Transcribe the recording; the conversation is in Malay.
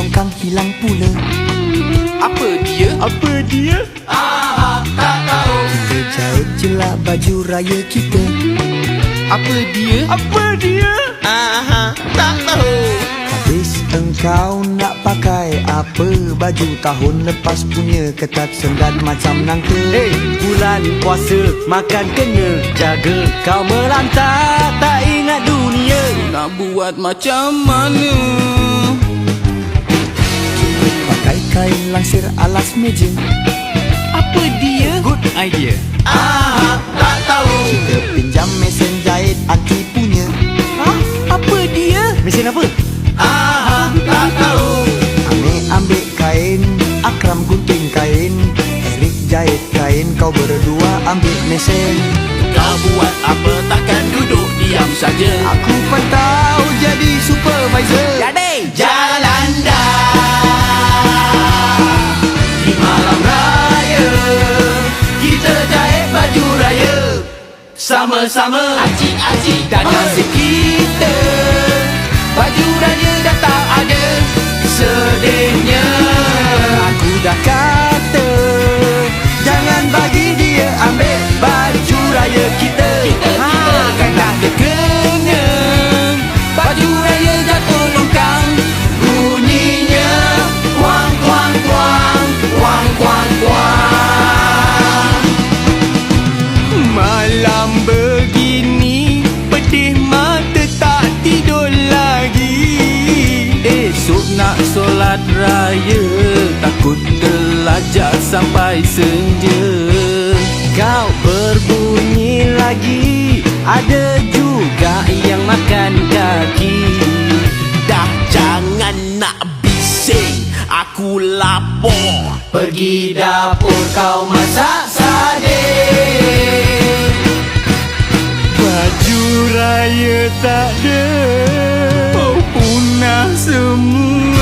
longkang hilang pula. Apa dia? Apa dia? Tak tahu. Kita jahit jelak baju raya kita. Apa dia? Apa dia? Tak tahu. Habis engkau nak pakai apa? Baju tahun lepas punya ketat sendat macam nangka. Hey, bulan puasa makan kena jaga. Kau melantak tak ingat dunia. Nak buat macam mana? Pakai kain langsir alas meja. Apa dia? Good idea. Tak tahu. Kita pinjam mesin jahit anti punya. Apa dia? Mesin apa? Tak tahu. Amik ambil kain, Akram gunting kain, Erik jahit kain, kau berdua ambil mesin. Kau buat apa? Takkan duduk diam saja. Aku pantau jadi supervisor. Jadi jalan dah. Di malam raya kita jahit baju raya sama-sama. Acik-acik dan nasib kita. Baju raya dah tak ada. Sedihnya Aku dah kata jangan bagi dia ambil baju raya kita. kan dah terkena. Baju raya jatuh longkang. Bunyinya kuang kuang kuang, kuang kuang kuang. Malam begini pedih mata tak tidur lagi. Esok nak solat raya, takut terlajak sampai senja. Kau berbunyi lagi. Ada juga yang makan kaki. Dah jangan nak bising, aku lapor. Pergi dapur kau masak sardin. Baju raya tak ada, punah semua.